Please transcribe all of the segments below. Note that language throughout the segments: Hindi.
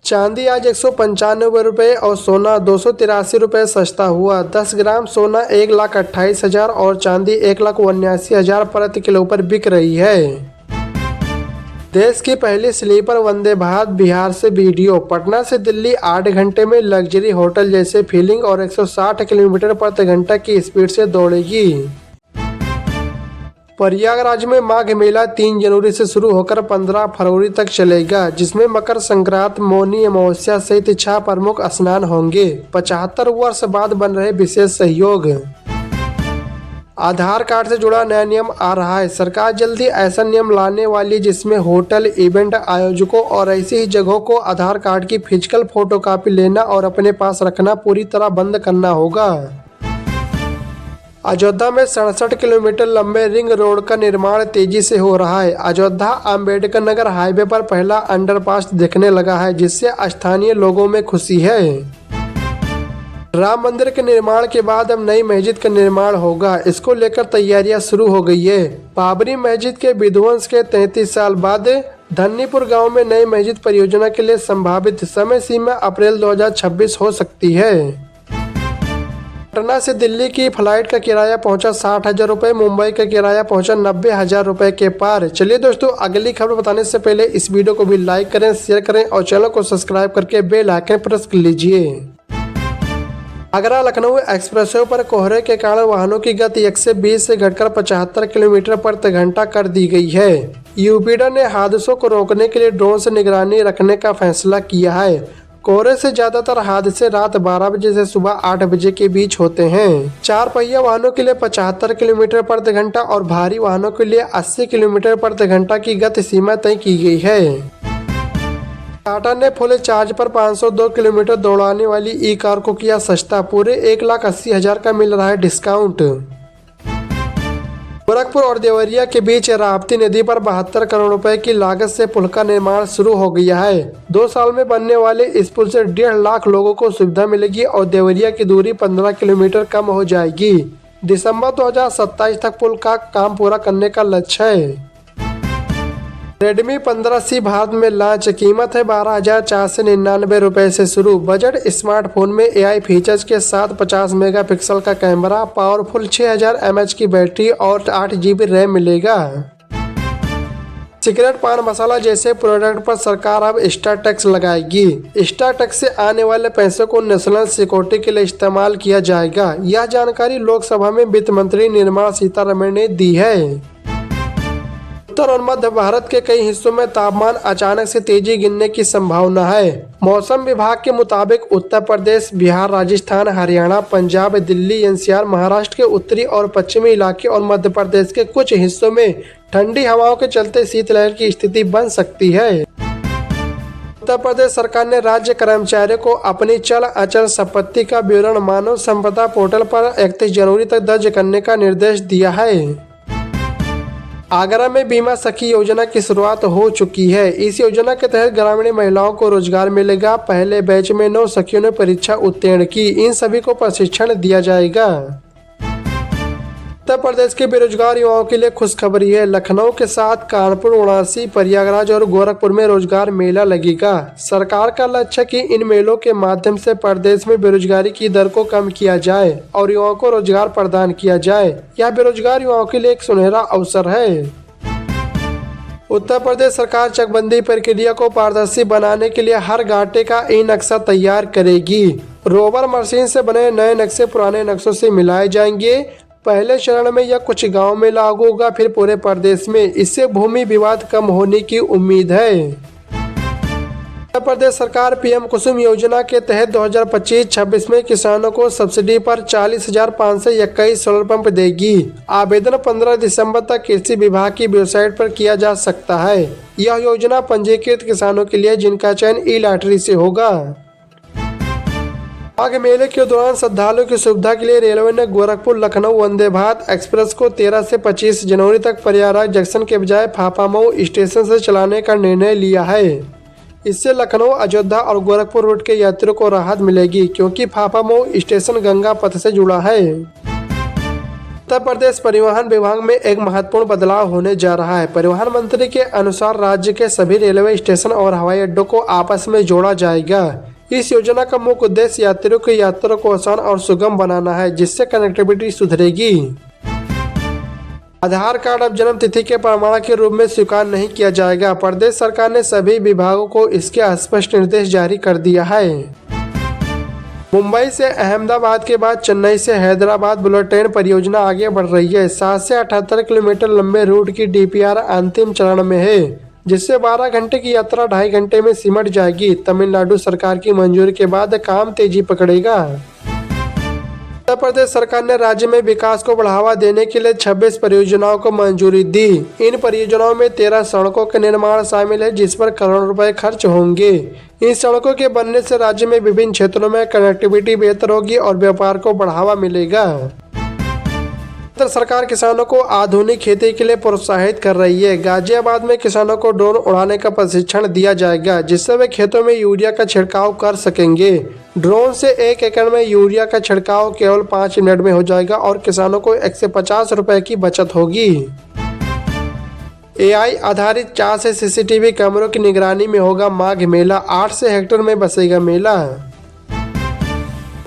चांदी आज 195 रुपये और सोना 283 रुपये सस्ता हुआ। 10 ग्राम सोना 1,28,000 और चांदी 1,79,000 प्रति किलो पर बिक रही है। देश की पहली स्लीपर वंदे भारत बिहार से वीडियो। पटना से दिल्ली 8 घंटे में लग्जरी होटल जैसे फीलिंग और 160 किलोमीटर प्रति घंटा की स्पीड से दौड़ेगी। प्रयागराज में माघ मेला 3 जनवरी से शुरू होकर 15 फरवरी तक चलेगा, जिसमें मकर संक्रांति, मौनी अमावस्या सहित 6 प्रमुख स्नान होंगे। 75 वर्ष बाद बन रहे विशेष सहयोग। आधार कार्ड से जुड़ा नया नियम आ रहा है। सरकार जल्दी ऐसा नियम लाने वाली जिसमें होटल, इवेंट आयोजकों और ऐसी ही जगहों को आधार कार्ड की फिजिकल फोटोकॉपी लेना और अपने पास रखना पूरी तरह बंद करना होगा। अयोध्या में 67 किलोमीटर लंबे रिंग रोड का निर्माण तेजी से हो रहा है। अयोध्या अम्बेडकर नगर हाईवे पर पहला अंडरपास दिखने लगा है, जिससे स्थानीय लोगों में खुशी है। राम मंदिर के निर्माण के बाद अब नई मस्जिद का निर्माण होगा। इसको लेकर तैयारियां शुरू हो गई है। बाबरी मस्जिद के विध्वंस के 33 साल बाद धन्नीपुर गांव में नई मस्जिद परियोजना के लिए संभावित समय सीमा अप्रैल 2026 हो सकती है। पटना से दिल्ली की फ्लाइट का किराया पहुंचा 60,000 रुपये, मुंबई का किराया पहुंचा 90,000 रुपये के पार। चलिए दोस्तों, अगली खबर बताने से पहले इस वीडियो को भी लाइक करें, शेयर करें और चैनल को सब्सक्राइब करके बेल आइकन प्रेस कर लीजिए। आगरा लखनऊ एक्सप्रेसवे पर कोहरे के कारण वाहनों की गति 120 से घटकर 75 किलोमीटर प्रति घंटा कर दी गई है। यूपीडा ने हादसों को रोकने के लिए ड्रोन से निगरानी रखने का फैसला किया है। कोहरे से ज्यादातर हादसे रात 12 बजे से सुबह 8 बजे के बीच होते हैं। 4 पहिया वाहनों के लिए 75 किलोमीटर प्रति घंटा और भारी वाहनों के लिए 80 किलोमीटर प्रति घंटा की गति सीमा तय की गई है। टाटा ने फुल चार्ज पर 502 किलोमीटर दौड़ाने वाली ई कार को किया सस्ता। पूरे 1,80,000 का मिल रहा है डिस्काउंट। गोरखपुर और देवरिया के बीच राप्ती नदी पर 72 करोड़ रुपए की लागत से पुल का निर्माण शुरू हो गया है। 2 साल में बनने वाले इस पुल से 1.5 लाख लोगों को सुविधा मिलेगी और देवरिया की दूरी 15 किलोमीटर कम हो जाएगी। दिसंबर 2027 तक पुल का काम पूरा करने का लक्ष्य है। रेडमी 15C भारत में लॉन्च। कीमत है 12,499 रुपये से शुरू। बजट स्मार्टफोन में AI फीचर्स के साथ 50 मेगापिक्सल का कैमरा, पावरफुल 6000 mAh की बैटरी और 8 GB रैम मिलेगा। सिगरेट, पान मसाला जैसे प्रोडक्ट पर सरकार अब एक्स्ट्रा टैक्स लगाएगी। एक्स्ट्रा टैक्स से आने वाले पैसों को नेशनल सिक्योरिटी के लिए इस्तेमाल किया जाएगा। यह जानकारी लोकसभा में वित्त मंत्री निर्मला सीतारमण ने दी है। उत्तर और मध्य भारत के कई हिस्सों में तापमान अचानक से तेजी गिरने की संभावना है। मौसम विभाग के मुताबिक उत्तर प्रदेश, बिहार, राजस्थान, हरियाणा, पंजाब, दिल्ली, एनसीआर, महाराष्ट्र के उत्तरी और पश्चिमी इलाके और मध्य प्रदेश के कुछ हिस्सों में ठंडी हवाओं के चलते शीतलहर की स्थिति बन सकती है। उत्तर प्रदेश सरकार ने राज्य कर्मचारियों को अपनी चल अचल संपत्ति का विवरण मानव संपदा पोर्टल पर 31 जनवरी तक दर्ज करने का निर्देश दिया है। आगरा में बीमा सखी योजना की शुरुआत हो चुकी है। इस योजना के तहत ग्रामीण महिलाओं को रोजगार मिलेगा। पहले बैच में 9 सखियों ने परीक्षा उत्तीर्ण की। इन सभी को प्रशिक्षण दिया जाएगा। उत्तर प्रदेश के बेरोजगार युवाओं के लिए खुशखबरी है। लखनऊ के साथ कानपुर, वाराणसी, प्रयागराज और गोरखपुर में रोजगार मेला लगेगा। सरकार का लक्ष्य है कि इन मेलों के माध्यम से प्रदेश में बेरोजगारी की दर को कम किया जाए और युवाओं को रोजगार प्रदान किया जाए। यह बेरोजगार युवाओं के लिए एक सुनहरा अवसर है। उत्तर प्रदेश सरकार चकबंदी प्रक्रिया को पारदर्शी बनाने के लिए हर घाटे का ई नक्शा तैयार करेगी। रोवर मशीन से बने नए नक्शे पुराने नक्शों से मिलाए जाएंगे। पहले चरण में यह कुछ गांव में लागू होगा, फिर पूरे प्रदेश में। इससे भूमि विवाद कम होने की उम्मीद है। उत्तर प्रदेश सरकार पीएम कुसुम योजना के तहत 2025-26 में किसानों को सब्सिडी पर 40,521 सोलर पंप देगी। आवेदन 15 दिसंबर तक कृषि विभाग की वेबसाइट पर किया जा सकता है। यह योजना पंजीकृत किसानों के लिए जिनका चयन ई लॉटरी से होगा। माघ मेले के दौरान श्रद्धालुओं की सुविधा के लिए रेलवे ने गोरखपुर लखनऊ वंदे भारत एक्सप्रेस को 13 से 25 जनवरी तक प्रयागराज जंक्शन के बजाय फाफामऊ स्टेशन से चलाने का निर्णय लिया है। इससे लखनऊ, अयोध्या और गोरखपुर रूट के यात्रियों को राहत मिलेगी, क्योंकि फाफामऊ स्टेशन गंगा पथ से जुड़ा है। उत्तर प्रदेश परिवहन विभाग में एक महत्वपूर्ण बदलाव होने जा रहा है। परिवहन मंत्री के अनुसार राज्य के सभी रेलवे स्टेशन और हवाई अड्डों को आपस में जोड़ा जाएगा। इस योजना का मुख्य उद्देश्य यात्रियों की यात्रा को आसान और सुगम बनाना है, जिससे कनेक्टिविटी सुधरेगी। आधार कार्ड अब जन्म तिथि के प्रमाण के रूप में स्वीकार नहीं किया जाएगा। प्रदेश सरकार ने सभी विभागों को इसके स्पष्ट निर्देश जारी कर दिया है। मुंबई से अहमदाबाद के बाद चेन्नई से हैदराबाद बुलेट ट्रेन परियोजना आगे बढ़ रही है। 7 से 78 किलोमीटर लंबे रूट की डीपीआर अंतिम चरण में है, जिससे 12 घंटे की यात्रा 2.5 घंटे में सिमट जाएगी। तमिलनाडु सरकार की मंजूरी के बाद काम तेजी पकड़ेगा। उत्तर प्रदेश सरकार ने राज्य में विकास को बढ़ावा देने के लिए 26 परियोजनाओं को मंजूरी दी। इन परियोजनाओं में 13 सड़कों का निर्माण शामिल है, जिस पर करोड़ों रुपए खर्च होंगे। इन सड़कों के बनने से राज्य में विभिन्न क्षेत्रों में कनेक्टिविटी बेहतर होगी और व्यापार को बढ़ावा मिलेगा। उत्तर सरकार किसानों को आधुनिक खेती के लिए प्रोत्साहित कर रही है। गाजियाबाद में किसानों को ड्रोन उड़ाने का प्रशिक्षण दिया जाएगा, जिससे वे खेतों में यूरिया का छिड़काव कर सकेंगे। ड्रोन से 1 एकड़ में यूरिया का छिड़काव केवल 5 मिनट में हो जाएगा और किसानों को 150 रुपए की बचत होगी। AI आधारित 4 से CCTV कैमरों की निगरानी में होगा माघ मेला। 8 से हेक्टेयर में बसेगा मेला।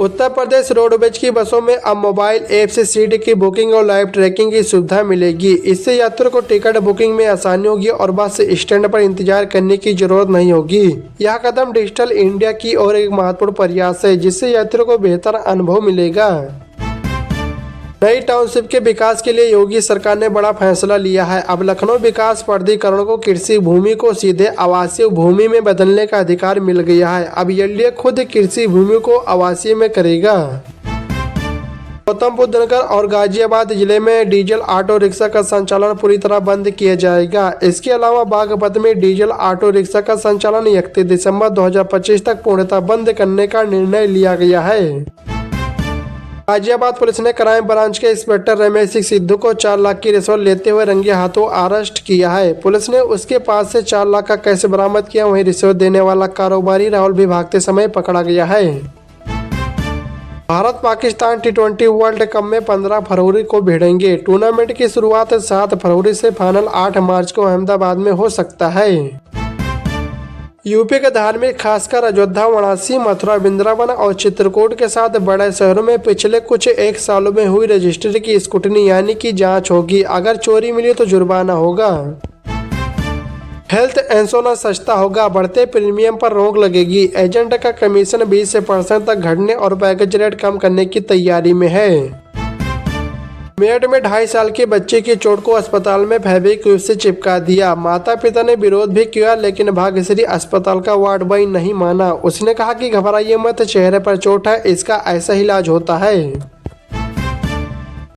उत्तर प्रदेश रोडवेज की बसों में अब मोबाइल ऐप से सीट की बुकिंग और लाइव ट्रैकिंग की सुविधा मिलेगी। इससे यात्रियों को टिकट बुकिंग में आसानी होगी और बस स्टैंड पर इंतजार करने की जरूरत नहीं होगी। यह कदम डिजिटल इंडिया की ओर एक महत्वपूर्ण प्रयास है, जिससे यात्रियों को बेहतर अनुभव मिलेगा। नई टाउनशिप के विकास के लिए योगी सरकार ने बड़ा फैसला लिया है। अब लखनऊ विकास प्राधिकरण को कृषि भूमि को सीधे आवासीय भूमि में बदलने का अधिकार मिल गया है। अब एलडीए खुद कृषि भूमि को आवासीय में करेगा। गौतम बुद्ध नगर और गाजियाबाद जिले में डीजल ऑटो रिक्शा का संचालन पूरी तरह बंद किया जाएगा। इसके अलावा बागपत में डीजल ऑटो रिक्शा का संचालन 31 दिसंबर 2025 तक पूर्णतः बंद करने का निर्णय लिया गया है। गाजियाबाद पुलिस ने क्राइम ब्रांच के इंस्पेक्टर रमेश सिंह सिद्धू को 4 लाख की रिश्वत लेते हुए रंगे हाथों अरेस्ट किया है। पुलिस ने उसके पास से 4 लाख का कैश बरामद किया। वहीं रिश्वत देने वाला कारोबारी राहुल भी भागते समय पकड़ा गया है। Bharat Pakistan T20 world cup में 15 फरवरी को भिड़ेंगे। टूर्नामेंट की शुरुआत 7 फरवरी से फाइनल 8 मार्च को अहमदाबाद में हो सकता है। यूपी के धार्मिक खासकर अयोध्या, वाराणसी, मथुरा, वृंदावन और चित्रकूट के साथ बड़े शहरों में पिछले कुछ 1 सालों में हुई रजिस्ट्री की स्क्रूटनी यानी कि जांच होगी। अगर चोरी मिली तो जुर्माना होगा। हेल्थ इंश्योरेंस सस्ता होगा, बढ़ते प्रीमियम पर रोक लगेगी। एजेंट का कमीशन 20% तक घटने और पैकेज रेट कम करने की तैयारी में है। मेरठ में 2.5 साल के बच्चे की चोट को अस्पताल में फेविक्विक से चिपका दिया। माता पिता ने विरोध भी किया, लेकिन भाग्यश्री अस्पताल का वार्ड बॉय नहीं माना। उसने कहा कि घबराइए मत, चेहरे पर चोट है, इसका ऐसा ही इलाज होता है।